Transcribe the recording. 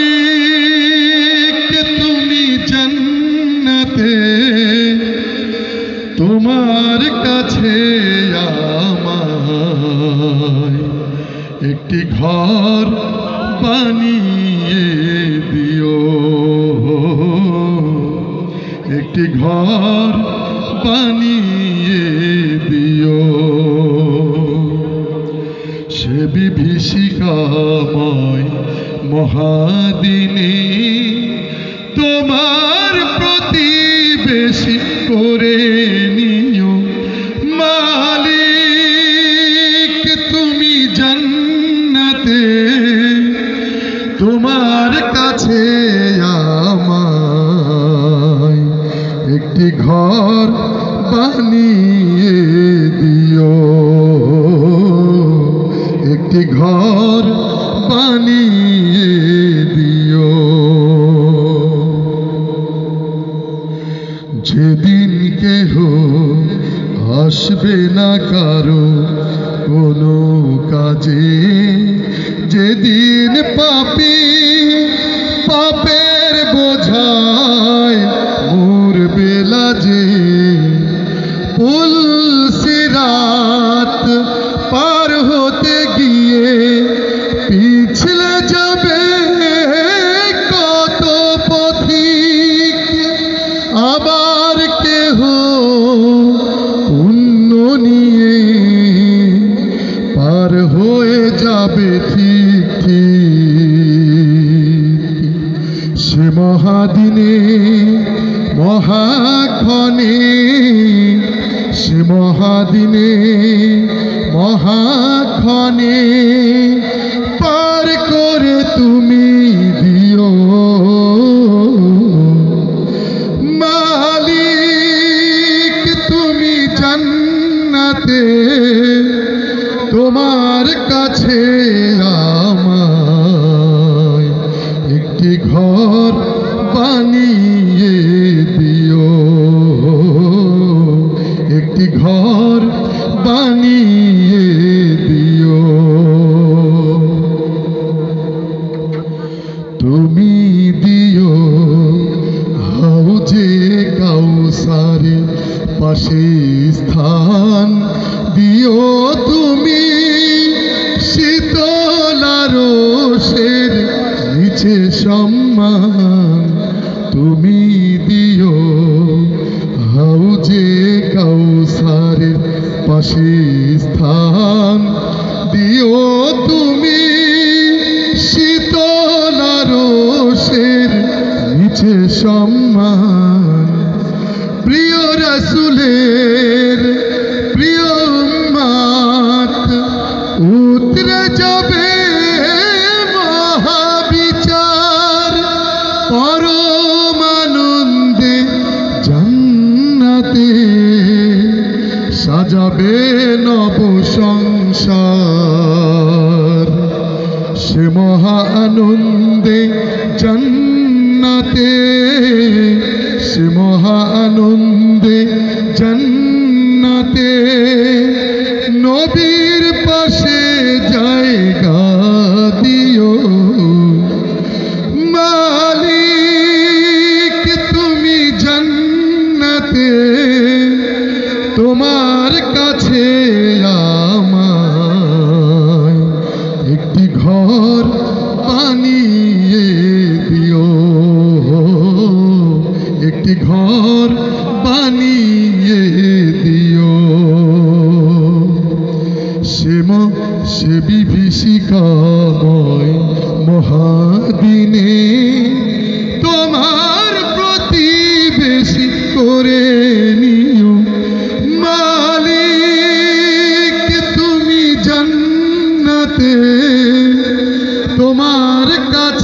মালিক তুমি জান্নাতে, তোমার কাছে আমায় একটি ঘর বানিয়ে দিও, একটি ঘর বানিয়ে দিও। সে বিভীষিকাময় মহাদিনে তোমার প্রতিবেশী করে নিও। মালিক তুমি জান্নাতে, তোমার কাছে আমায় একটি ঘর বানিয়ে দিও, একটি ঘর বানিয়ে দিও। যেদিন কেহ আসবে না কারো কোনো কাজে, যেদিন পাপী পাপের বোঝায় মরবে লাজে, পুলসিরাত পার হতে গিয়ে পিছলে যাবে কত পথিক, আবার কেহ পুণ্য নিয়ে পার হয়ে যাবে ঠিক ঠিক। সে মহাদিনে মহাক্ষণে, সে মহাদিনে মহাক্ষণে পার করে তুমি দিও। মালিক তুমি জান্নাতে, তোমার কাছে আমায় একটি ঘর বানিয়ে দিও, একটি ঘর বানিয়ে দিও। তুমি দিও হাউজে কাউসারে পাশে স্থান, দিও তুমি শীতলা রোষের নিচে সম্মান। তুমি দিও হাউজে কাউসারের পাশে স্থান, দিও তুমি শীতলা রোষের নিচে সম্মান। প্রিয় রাসূলের প্রিয় উম্মত উতরে যাবে মহাবিচার, পরম আনন্দে জান্নাতে সাজাবে নব সংসার। সে মহা আনন্দে জান্নাতে, সে মহা আনন্দে জান্নাতে নবীর পাশে জায়গা দিও। মালিক তুমি জান্নাতে, তোমার কাছে আমায় একটি ঘর বানিয়ে দিও, একটি ঘর বানিয়ে দিও। সে বিভীষিকাময় মহাদিনে তোমার প্রতিবেশী করে নিও। মালিক তুমি জান্নাতে, তোমার কাছে